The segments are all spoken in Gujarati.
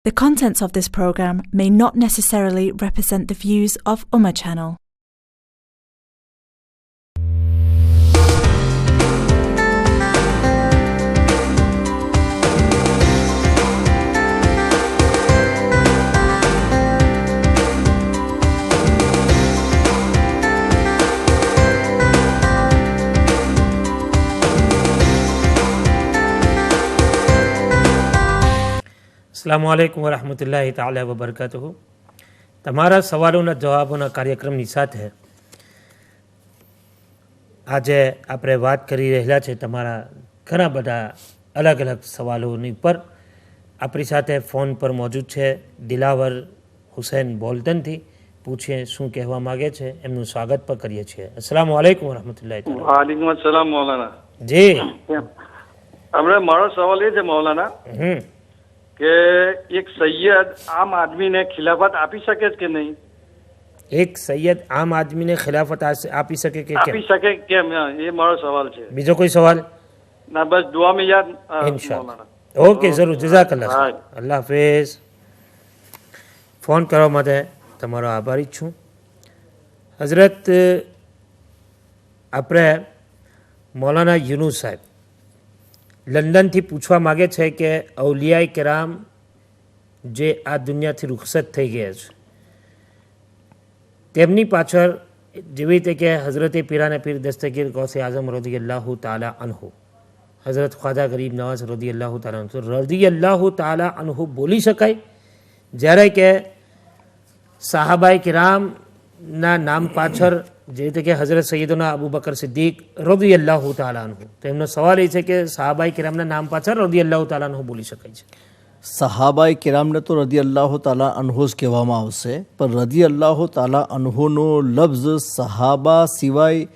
The contents of this program may not necessarily represent the views of Ummah Channel. अस्सलामु अलैकुम वरहमतुल्लाहि ताला वबरकातुहु। તમારા સવાલોના જવાબોના કાર્યક્રમની સાથે આજે આપણે વાત કરી રહ્યા છે તમારા ઘણા બધા અલગ અલગ સવાલોની પર આપણી સાથે ફોન પર મોજૂદ છે દિલાવર હુસૈન બોલ્ટનથી। પૂછીએ શું કહેવા માગે છે, એમનું સ્વાગત પણ કરીએ છીએ। અસ્સલામુ અલૈકુમ વરહમતુલ્લાહિ તાલા। વાલેકુમ અસલામ મૌલાના જી, આપણે મારો સવાલ એ છે મૌલાના કે એક સૈયદ આમ આદમીને ખિલાફત આપી શકે કે નહીં? એક સૈયદ આમ આદમીને ખિલાફત આપી શકે કે કેમ? આપી શકે કેમ, એ મારો સવાલ છે। બીજો કોઈ સવાલ? ના, બસ દુઆ में याद ઇન્શાઅલ્લાહ। ઓકે, જરૂર, જઝાકલ્લાહ, અલ્લાહ હાફિઝ। ફોન કરવા માટે તમારો આભારી છું હઝરત। આપણે મૌલાના યુનુસ સાહેબ લંડનથી પૂછવા માગે છે કે અવલિયાએ કિરામ જે આ દુનિયાથી રૂખસત થઈ ગયા છે તેમની પાછળ જેવી રીતે કે હઝરતે પીરાને પીર દસ્તગીર ગૌસે આઝમ રદિયલ્લાહુ તાલા અન્હુ, હઝરત ખ્વાજા ગરીબ નવાઝ રદિયલ્લાહુ તાલા અન્હુ, રદિયલ્લાહુ તાલા અન્હુ બોલી શકાય, જ્યારે કે સાહાબાએ કિરામના નામ પાછળ જે રીતે કે હઝરત સૈયદના અબુ બકર સિદ્દીક રદિયલ્લાહુ તાલા અન્હુ, તો એમનો સવાલ એ છે કે સાહાબાએ કિરામના નામ પાછળ રદિયલ્લાહુ તાલા અન્હુ બોલી શકાય છે? સહાબાએ કિરામને તો રદિયલ્લાહુ તાલા અન્હુ જ કહેવામાં આવશે, પણ રદિયલ્લાહુ તાલા અન્હુનો લફ્ઝ સહાબા સિવાય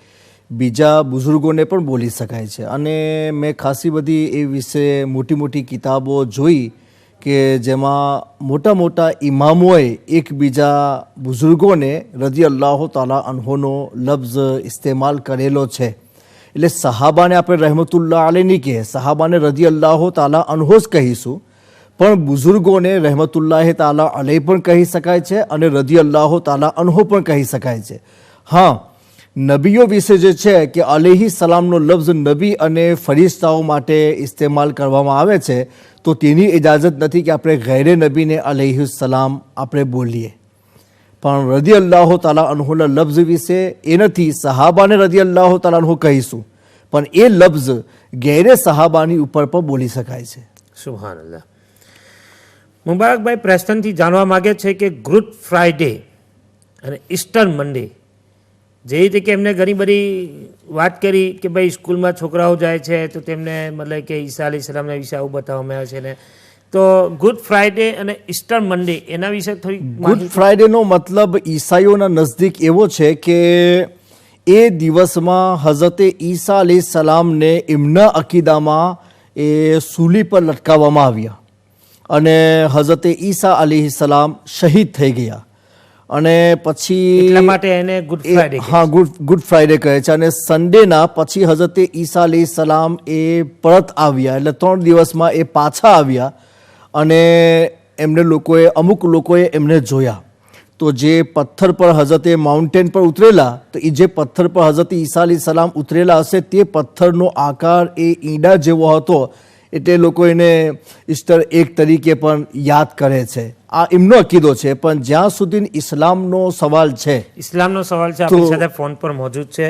બીજા બુઝુર્ગોને પણ બોલી શકાય છે। અને મેં ખાસી બધી એ વિશે મોટી મોટી કિતાબો જોઈ કે જેમાં મોટા મોટા ઇમામોએ એકબીજા બુઝુર્ગોને રદિયલ્લાહુ તાલા અન્હોનો લફ્ઝ ઇસ્તેમાલ કરેલો છે। એટલે સહાબાને આપણે રહેમતુલ્લાહ અલૈહ નહીં કહીએ, સહાબાને રદિયલ્લાહુ તાલા અન્હુ જ કહીશું, પણ બુઝુર્ગોને રહેમતુલ્લાહ તાલા અલૈહ પણ કહી શકાય છે અને રદિયલ્લાહુ તાલા અન્હુ પણ કહી શકાય છે। હા, નબીઓ વિશે જે છે કે અલૈહિ સલામનો લફ્ઝ નબી અને ફરિશ્તાઓ માટે ઇસ્તેમાલ કરવામાં આવે છે, તો તેની ઇજાઝત નથી કે આપણે ગૈરે નબીને અલૈહિ સલામ આપણે બોલીએ। પણ રદિયલ્લાહુ તાલા અન્હુના લફ્ઝ વિશે એ નથી, સહાબાને રદિયલ્લાહુ તાલા અન્હુ કહીશું, પણ એ લફ્ઝ ગૈરે સહાબાની ઉપર પણ બોલી શકાય છે। સુબહાનલ્લાહ। મુબારકભાઈ પ્રેસ્ટનથી જાણવા માગે છે કે ગુડ ફ્રાઈડે અને ઈસ્ટર મંડે, જે રીતે કે એમને ઘણી બધી વાત કરી કે ભાઈ સ્કૂલમાં છોકરાઓ જાય છે તો તેમને મતલબ કે ઈસા અલૈહિ સલામના વિશે આવું બતાવવામાં આવે છે ને, તો ગુડ ફ્રાઈડે અને ઈસ્ટર મંડે એના વિશે થોડી ગુડ ફ્રાઈડેનો મતલબ ઈસાઈઓના નજદીક એવો છે કે એ દિવસમાં હઝરતે ઈસા અલૈહિ સલામને એમના અકીદામાં એ સૂલી પર લટકાવવામાં આવ્યા અને હઝરતે ઈસા અલૈહિ સલામ શહીદ થઈ ગયા અને પછી એટલા માટે એને ગુડ ફ્રાઈડે, હા, ગુડ ફ્રાઈડે કહે છે। અને સન્ડેના પછી હઝરતે ઈસા અલૈહિ સલામ એ પરત આવ્યા, એટલે 3 દિવસમાં એ પાછા આવ્યા અને અમુક લોકોએ એમને જોયા। તો જે પથ્થર પર હઝરતે માઉન્ટેન પર ઉતરેલા, તો એ જે પથ્થર પર હઝરત ઈસા અલૈહિ સલામ ઉતરેલા હશે તે પથ્થરનો આકાર એ ઈંડા જેવો હતો, એટલે લોકો એને ઈસ્ટર એક તરીકે પણ યાદ કરે છે। આ એમનો અકીદો છે। પણ જ્યાં સુધી ઇસ્લામનો સવાલ છે, આપણી સાથે ફોન પર મોજૂદ છે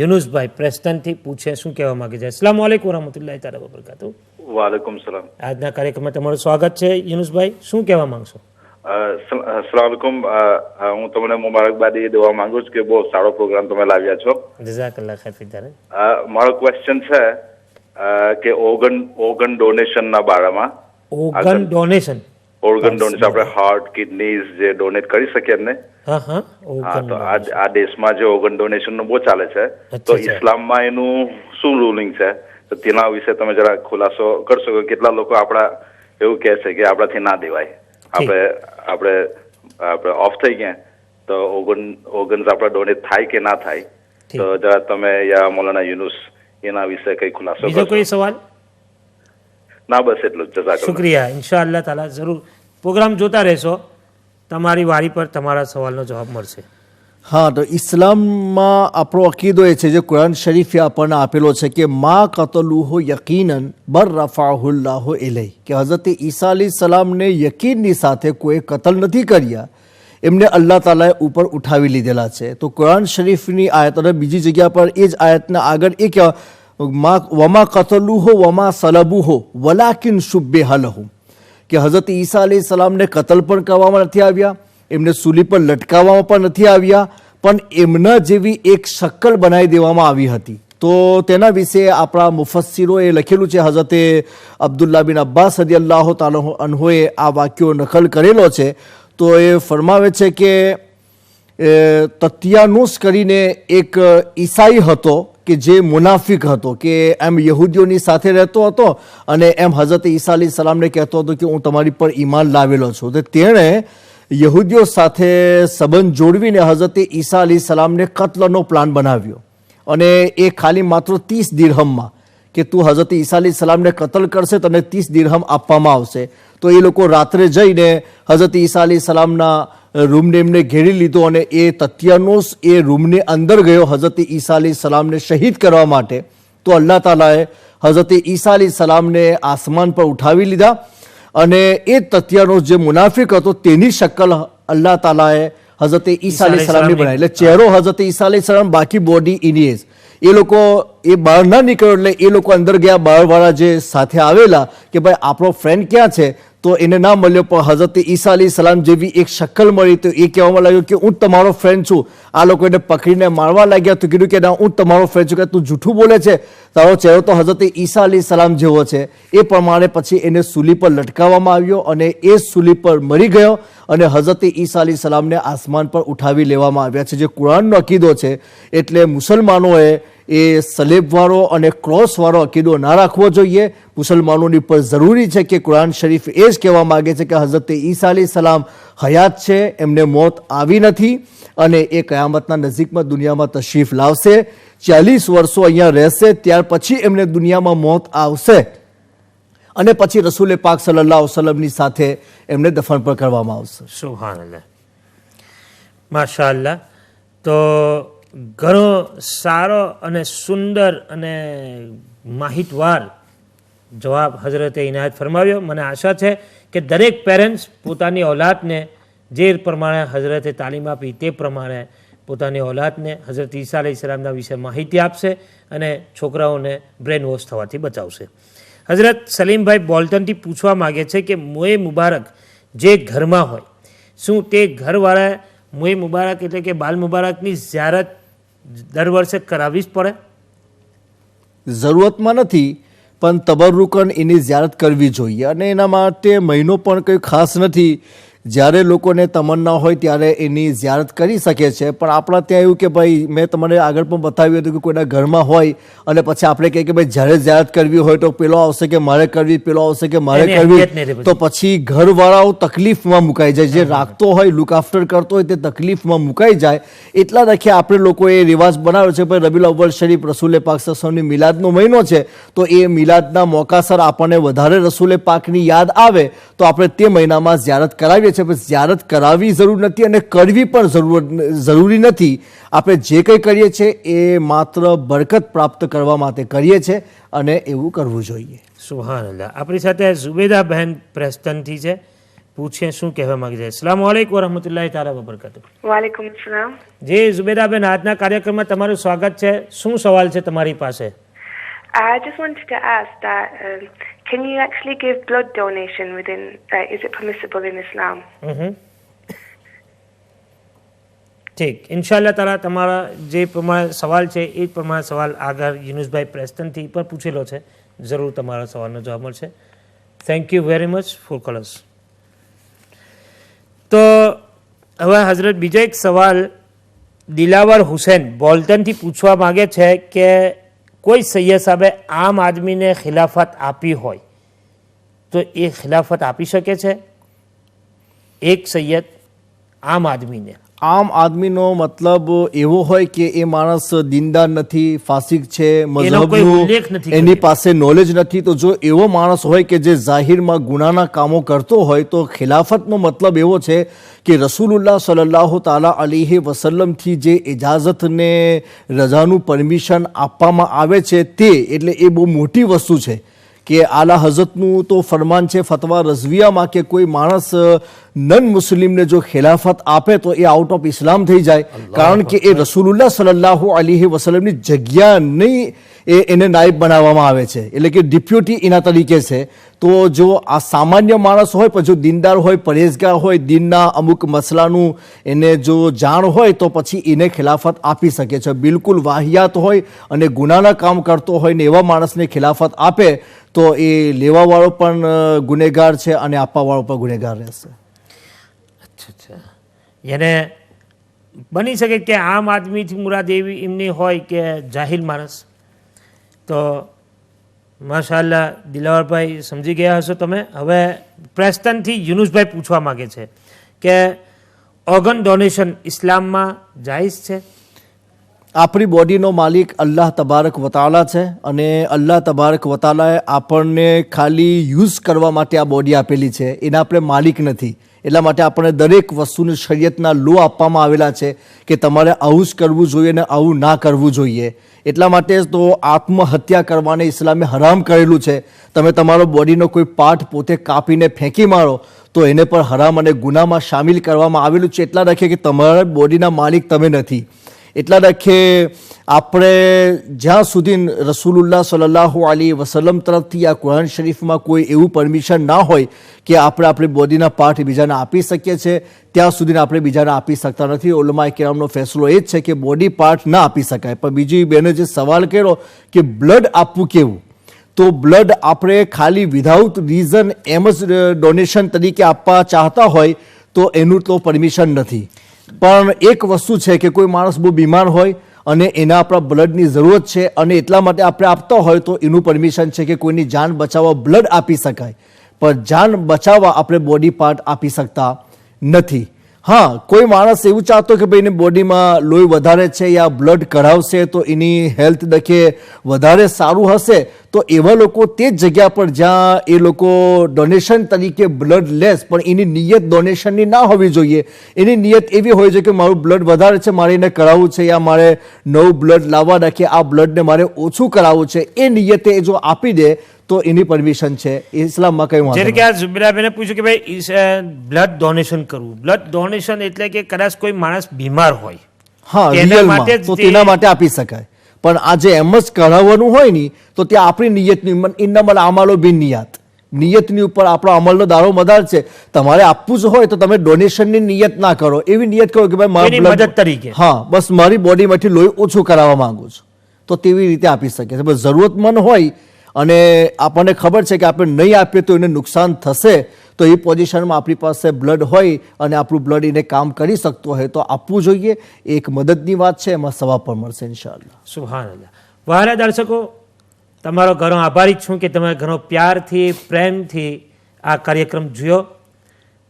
યુનુસભાઈ પ્રેસ્ટનથી। પૂછે શું કહેવા માંગે છે? અસ્સલામુ અલૈકુમ વરહમતુલ્લાહિ તાલા વબરકાતુહુ। વાલેકુમ સલામ। આજના કાર્યક્રમમાં તમારું સ્વાગત છે યુનુસભાઈ, શું કહેવા માંગશો? અસલામુઅલૈકુમ। હું તમને મુબારકબાદી દેવા માંગુ છું કે બહુ સારો પ્રોગ્રામ તમે લાવ્યા છો। જઝાકલ્લાહ ખૈર। મારો ક્વેશ્ચન છે કે ઓર્ગન ડોનેશનના બારામાં। ઓર્ગન ડોનેશન આપણે હાર્ટ, કિડનીઝ જે ડોનેટ કરી શકીએ એમને। હા, તો આ દેશમાં જે ઓર્ગન ડોનેશનનું બહુ ચાલે છે, તો ઇસ્લામમાં એનું શું રૂલિંગ છે, તો તેના વિશે તમે જરા ખુલાસો કરશો કે કેટલા લોકો આપણા એવું કહે છે કે આપણાથી ના દેવાય, આપણે ઓફ થઈ ગયા તો ઓર્ગન્સ આપણા ડોનેટ થાય કે ના થાય, તો જરા તમે યા મૌલાના યુનુસ એના વિશે કઈ ખુલાસો બીજો કોઈ સવાલ? ના, બસ એટલું જ। જઝાકલ્લાહ, શુક્રિયા। ઇન્શાઅલ્લાહ તાલા જરૂર પ્રોગ્રામ જોતા રહેશો, તમારી વારી પર તમારા સવાલનો જવાબ મળશે. હા, તો ઇસ્લામમાં આપણો અકીદો એ છે જે કુરાન શરીફે આપણને આપેલો છે કે મા કતલુહુ યકીનન બર રફાહુલ્લાહુ ઇલૈહ, કે હઝરત ઈસા અલી સલામને યકીનની સાથે કોઈ કતલ નથી કર્યા, એમને અલ્લાહ તાલાએ ઉપર ઉઠાવી લીધેલા છે. તો કુરાન શરીફની આયત અને બીજી જગ્યા પર એ જ આયતના આગળ એ કે વમા કતલુહુ વમા સલબુહુ વલાકિન શુબ્બિહ લહુ, કે હઝરત ઈસા અલી સલામને કતલ પણ કરવામાં નથી આવ્યા, એમને સૂલી પર લટકાવવામાં પણ નથી આવ્યા, પણ એમના જેવી એક શક્કલ બનાવી દેવામાં આવી હતી. તો તેના વિશે આપણા મુફસ્સીરોએ લખેલું છે. હઝરતે અબ્દુલ્લા બિન અબ્બાસ રદિયલ્લાહુ તાઆલા અન્હુએ આ વાક્યો નકલ કરેલો છે. તો એ ફરમાવે છે કે તત્યાનુસ કરીને એક ઈસાઈ હતો કે જે મુનાફિક હતો, કે એમ યહૂદીઓની સાથે રહેતો હતો અને એમ હઝરત ઈસા અલી સલામને કહેતો હતો કે હું તમારી પર ઈમાન લાવેલો છું. તો તેણે યહૂદીઓ સાથે સંબંધ જોડવીને હઝરત ઈસા અલી સલામને કત્લનો પ્લાન બનાવ્યો, અને એ ખાલી માત્ર 30 દિરહમમાં, કે તું હઝરત ઈસા અલી સલામને કતલ કરશે તને 30 દિરહમ આપવામાં આવશે. તો એ લોકો રાત્રે જઈને હઝરત ઈસા અલી સલામના રૂમને એમને ઘેરી લીધો, અને એ તત્યાનુસ એ રૂમની અંદર ગયો હઝરત ઈસા અલી સલામને શહીદ કરવા માટે. તો અલ્લાહ તાલાએ હઝરત ઈસા અલી સલામને આસમાન પર ઉઠાવી લીધા, અને એ તત્યાનુસ જે મુનાફિક હતો તેની શક્લ અલ્લાહ તાલાએ હઝરત ઈસા અલી સલામની બનાવી. એટલે ચહેરો હઝરત ઈસા અલી સલામ, બાકી બોડી એની જ. એ લોકો એ બહાર ના નીકળ્યો એટલે એ લોકો અંદર ગયા. બહારવાળા જે સાથે આવેલા કે ભાઈ આપણો ફ્રેન્ડ ક્યાં છે, તો એને ના મળ્યો, પણ હઝરત ઈસા અલી સલામ જેવી એક શક્કલ મળી. તો એ કહેવામાં લાગ્યો કે હું તમારો ફ્રેન્ડ છું. આ લોકો એને પકડીને મારવા લાગ્યા. તો કીધું કે ના, હું તમારો ફ્રેન્ડ છું, કે તું જૂઠું બોલે છે, તારો ચહેરો તો હઝરત ઈસા અલી સલામ જેવો છે. એ પ્રમાણે પછી એને સૂલી પર લટકાવવામાં આવ્યો, અને એ સૂલી પર મરી ગયો, અને હઝરત ઈસા અલી સલામને આસમાન પર ઉઠાવી લેવામાં આવ્યા છે, જે કુરાનનો અકીદો છે. એટલે મુસલમાનોએ એ સલેબવાળો અને ક્રોસવાળો અકીદો ના રાખવો જોઈએ. મુસલમાનોની પર જરૂરી છે કે કુરાન શરીફ એ જ કહેવા માગે છે કે હઝરત ઈસા અલી સલામ હયાત છે, એમને મોત આવી નથી, અને એ કયામતના નજીકમાં દુનિયામાં તશરીફ લાવશે. 40 વર્ષો અહીંયા રહેશે, ત્યાર પછી એમને દુનિયામાં મોત આવશે, અને પછી રસૂલ પાક સલ્લલ્લાહુ અલૈહિ વસલ્લમની સાથે એમને દફન પર કરવામાં આવશે. સુભાનઅલ્લાહ, માશાઅલ્લાહ. તો ઘણો સારો અને સુંદર અને માહિતવાર જવાબ હઝરતે ઇનાયત ફરમાવ્યો. મને આશા છે કે દરેક પેરેન્ટ્સ પોતાની ઔલાદને જે પ્રમાણે હઝરતે તાલીમ આપી તે પ્રમાણે પોતાની ઔલાદને હઝરત ઈસા અલૈહિસ્સલામના વિશે માહિતી આપશે અને છોકરાઓને બ્રેન વોશ થવાથી બચાવશે. હઝરત સલીમભાઈ બોલ્ટનથી પૂછવા માગે છે કે મોએ મુબારક જે ઘરમાં હોય, શું તે ઘરવાળાએ મોએ મુબારક એટલે કે બાલ મુબારકની ઝિયારત દર વર્ષે કરાવવી જ પડે? જરૂરતમાં નથી, પણ તબરુકન એની ઝિયારત કરવી જોઈએ, અને એના માટે મહિનો પણ કંઈ ખાસ નથી. જ્યારે લોકોને તમન્ના હોય ત્યારે એની ઝિયારત કરી શકે છે. પણ આપણા ત્યાં એવું કે ભાઈ, મેં તમને આગળ પણ બતાવ્યું હતું કે કોઈના ઘરમાં હોય અને પછી આપણે કહીએ કે ભાઈ જ્યારે ઝિયારત કરવી હોય તો પેલો આવશે કે મારે કરવી, પેલો આવશે કે મારે કરવી, તો પછી ઘરવાળાઓ તકલીફમાં મુકાઈ જાય. જે રાખતો હોય, લુક આફ્ટર કરતો હોય, તે તકલીફમાં મુકાઈ જાય. એટલા રાખે આપણે લોકોએ રિવાજ બનાવ્યો છે ભાઈ રબીઉલ અવ્વલ શરીફ રસૂલે પાક સલ્લલ્લાહુ મિલાદનો મહિનો છે, તો એ મિલાદના મોકાસર આપણને વધારે રસૂલે પાકની યાદ આવે તો આપણે તે મહિનામાં ઝિયારત કરાવીએ. ઝિયારત કરાવવી જરૂર નથી અને કરવી પણ જરૂરી નથી. આપણે જે કંઈ કરીએ છીએ એ માત્ર બરકત પ્રાપ્ત કરવા માટે કરીએ છીએ, અને એવું કરવું જોઈએ. સુભાનઅલ્લાહ. આપણી સાથે ઝુબેદા બહેન પ્રેસ્ટનથી છે, પૂછીએ શું કહેવા માંગે છે. અસ્સલામુ અલૈકુમ વરહમતુલ્લાહિ તાલા વબરકાતુહ. વાલેકુમ સલામ. જી ઝુબેદા બેન, આજના કાર્યક્રમમાં તમારું સ્વાગત છે. શું સવાલ છે તમારી પાસે? I just wanted to ask that can you actually give blood donation within, is it permissible in Islam? ઠીક, ઇન્શાઅલ્લાહ તાલા તમારા જે પ્રમાણે સવાલ છે એ પ્રમાણે સવાલ આગળ યુનુસભાઈ પ્રેસ્ટનથી પણ પૂછેલો છે, જરૂર તમારા સવાલનો જવાબ મળશે. Thank you very much for callers. તો હવે હઝરત બીજો એક સવાલ દિલાવર હુસૈન બોલ્ટનથી પૂછવા માગે છે કે કોઈ સૈયદ સાહેબે આમ આદમીને ખિલાફત આપી હોય તો એ ખિલાફત આપી શકે છે? એક સૈયદ આમ આદમીને આમ આદમીનો મતલબ એવો હોય કે એ માણસ દીનદાર નથી, ફાસિક છે, મઝહબનું એની પાસે નોલેજ નથી. તો જો એવો માણસ હોય કે જે જાહેરમાં ગુનાના કામો કરતો હોય તો ખિલાફતનો મતલબ એવો છે કે રસૂલુલ્લાહ સલ્લલ્લાહુ તાલા અલૈહિ વસલ્લમથી જે ઇજાઝતને રજાનું પરમિશન આપવામાં આવે છે તે એટલે એ બહુ મોટી વસ્તુ છે કે આલા હઝરતનું તો ફરમાન છે ફતવા રઝવિયામાં કે કોઈ માણસ નન મુસ્લિમને જો ખિલાફત આપે તો એ આઉટ ઓફ ઇસ્લામ થઈ જાય, કારણ કે એ રસૂલુલ્લાહ સલ્લલ્લાહુ અલૈહિ વસલ્લમની જગ્યા નહીં એને નાયબ બનાવવામાં આવે છે, એટલે કે ડિપ્યુટી એના તરીકે છે. તો જો આ સામાન્ય માણસ હોય પણ જો દીનદાર હોય, પરેઝગાર હોય, દીનના અમુક મસલાનું એને જો જાણ હોય તો પછી એને ખિલાફત આપી શકે છે. બિલકુલ વાહિયાત હોય અને ગુનાના કામ કરતો હોય ને એવા માણસને ખિલાફત આપે તો એ લેવાવાળો પણ ગુનેગાર છે અને આપવાવાળો પણ ગુનેગાર રહેશે. અચ્છા, એને બની શકે કે આમ આદમીથી મુરાદ એવી એમની હોય કે જાહિલ માણસ. તો માશાઅલ્લાહ દિલાવરભાઈ સમજી ગયા હશો તમે. હવે પ્રેસ્ટનથી યુનુસભાઈ પૂછવા માગે છે કે ઓર્ગન ડોનેશન ઇસ્લામમાં જાયઝ છે? આપણી બોડીનો માલિક અલ્લાહ તબારક વતાલા છે અને અલ્લાહ તબારક વતાલાએ આપણને ખાલી યુઝ કરવા માટે આ બોડી આપેલી છે, એના આપણે માલિક નથી. એટલા માટે આપણને દરેક વસ્તુની શરીયતના લો આપવામાં આવેલા છે કે તમારે આવું જ કરવું જોઈએ ને આવું ના કરવું જોઈએ. એટલા માટે તો આત્મહત્યા કરવાને ઇસ્લામે હરામ કરેલું છે. તમે તમારો બોડીનો કોઈ પાર્ટ પોતે કાપીને ફેંકી મારો તો એને પણ હરામ અને ગુનામાં સામેલ કરવામાં આવેલું છે. એટલા રાખે કે તમારા બોડીના માલિક તમે નથી. એટલા રાખે આપણે જ્યાં સુધી રસૂલુલ્લાહ સલ્લલ્લાહુ અલૈહિ વસલ્લમ તરફથી આ કુરાન શરીફમાં કોઈ એવું પરમિશન ના હોય કે આપણે આપણી બોડીના પાર્ટ બીજાને આપી શકીએ છીએ ત્યાં સુધી આપણે બીજાને આપી શકતા નથી. ઉલમાએ કિરામનો ફેસલો એ જ છે કે બોડી પાર્ટ ના આપી શકાય. પણ બીજી બેને જે સવાલ કર્યો કે બ્લડ આપવું કેવું, તો બ્લડ આપણે ખાલી વિધાઉટ રીઝન એમ જ ડોનેશન તરીકે આપવા ચાહતા હોય તો એનું તો પરમિશન નથી. પણ એક વસ્તુ છે કે કોઈ માણસ બહુ બીમાર હોય અને એના આપણા બ્લડની જરૂરત છે અને એટલા માટે આપણે આપતા હોય તો એનું પરમિશન છે કે કોઈની જાન બચાવવા બ્લડ આપી શકાય, પણ જાન બચાવવા આપણે બોડી પાર્ટ આપી શકતા નથી. હા, કોઈ માણસ એવું ચાહતો કે ભાઈ એની બોડીમાં લોહી વધારે છે યા બ્લડ કઢાવશે તો એની હેલ્થ દખે વધારે સારું હશે તો એવા લોકો તે જ જગ્યા પર જ્યાં એ લોકો ડોનેશન તરીકે બ્લડ લેસ પણ એની નિયત ડોનેશનની ના હોવી જોઈએ. એની નિયત એવી હોય છે કે મારું બ્લડ વધારે છે, મારે એને કરાવવું છે યા મારે નવું બ્લડ લાવવા રાખે આ બ્લડને મારે ઓછું કરાવવું છે, એ નિયતે જો આપી દે તો એની પરમિશન છે. ઇસ્લામમાં કઈ વાંધો જેને કે આ ઝુબેરાબેને પૂછ્યું કે ભાઈ બ્લડ ડોનેશન કરવું, બ્લડ ડોનેશન એટલે કે કદાચ કોઈ માણસ બીમાર હોય, હા રિયલમાં તો તેના માટે આપી શકાય. પણ આ જે એમ જ કરાવવાનું હોય ને તો ત્યાં આપણી નિયતની ઇન્નમલ આમાલો બિન નિયત, નિયતની ઉપર આપણો અમલનો દારો મદાર છે. તમારે આપવું જ હોય તો તમે ડોનેશનની નિયત ના કરો, એવી નિયત કરો કે ભાઈ મારી મદદ તરીકે, હા બસ મારી બોડીમાંથી લોહી ઓછું કરાવવા માંગુ છું, તો તેવી રીતે આપી શકે છે. બસ જરૂરતમંદ હોય અને આપણને ખબર છે કે આપણે નહીં આપીએ તો એને નુકસાન થશે તો એ પોઝિશનમાં આપણી પાસે બ્લડ હોય અને આપણું બ્લડ એને કામ કરી શકતું હોય તો આપવું જોઈએ. એક મદદની વાત છે, એમાં સવાબ પણ મળશે ઇન્શાઅલ્લાહ. સુભાનઅલ્લાહ. વહાલા દર્શકો, તમારો ઘણો આભારી છું કે તમે ઘણો પ્યારથી પ્રેમથી આ કાર્યક્રમ જોયો,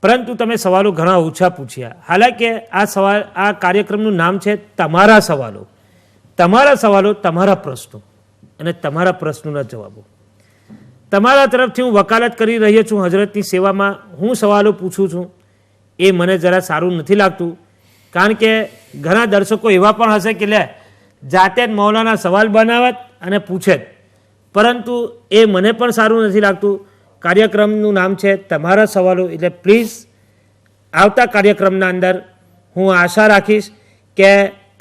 પરંતુ તમે સવાલો ઘણા ઓછા પૂછ્યા. હાલાકે આ કાર્યક્રમનું નામ છે તમારા સવાલો. તમારા સવાલો, તમારા પ્રશ્નો અને તમારા પ્રશ્નોના જવાબો. તમારા તરફથી હું વકાલત કરી રહ્યો છું હજરતની સેવામાં. હું સવાલો પૂછું છું એ મને જરા સારું નથી લાગતું, કારણ કે ઘણા દર્શકો એવા પણ હશે કે લે જાતે જ મૌલાના સવાલ બનાવત અને પૂછે જ, પરંતુ એ મને પણ સારું નથી લાગતું. કાર્યક્રમનું નામ છે તમારા સવાલો, એટલે પ્લીઝ આવતા કાર્યક્રમના અંદર હું આશા રાખીશ કે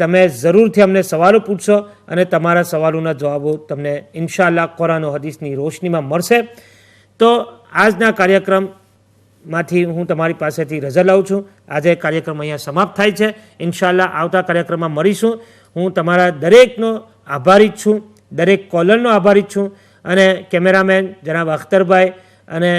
તમે જરૂરથી અમને સવાલો પૂછશો અને તમારા સવાલોના જવાબો તમને ઇન્શાઅલ્લાહ કુરાન અને હદીસની રોશનીમાં મળશે. તો આજના કાર્યક્રમમાંથી હું તમારી પાસેથી રજા લઉં છું. આજે કાર્યક્રમ અહીંયા સમાપ્ત થાય છે. ઇન્શાઅલ્લાહ આવતા કાર્યક્રમમાં મળીશું. હું તમારા દરેકનો આભારી છું, દરેક કોલરનો આભારી છું અને કેમેરામેન જનાબ અખ્તરભાઈ અને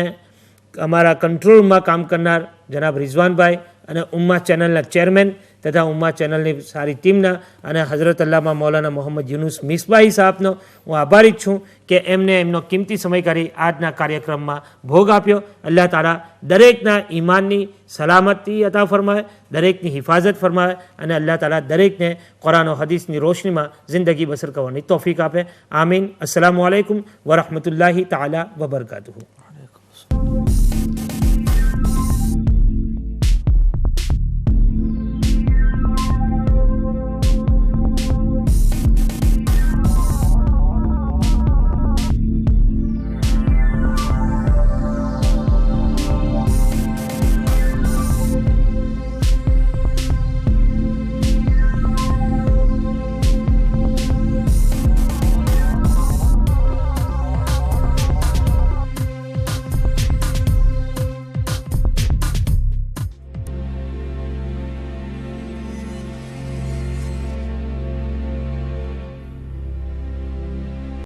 અમારા કંટ્રોલ રૂમમાં કામ કરનાર જનાબ રિઝવાનભાઈ અને ઉમ્મા ચેનલના ચેરમેન તથા ઉમ્મા ચેનલની સારી ટીમના અને હઝરત અલ્લામા મૌલાના મોહમ્મદ યુનુસ મિસબાઈ સાહેબનો હું આભારી જ છું કે એમને એમનો કિંમતી સમય કાઢી આજના કાર્યક્રમમાં ભોગ આપ્યો. અલ્લાહ તાલા દરેકના ઈમાનની સલામતી અતા ફરમાવે, દરેકની હિફાજત ફરમાવે અને અલ્લાહ તાલા દરેકને કુરાન અને હદીસની રોશનીમાં જિંદગી બસર કરવાની તૌફીક આપે. આમીન. અસ્સલામુ અલૈકુમ વરહમતુલ્લાહિ તાલા વબરકાતુહુ.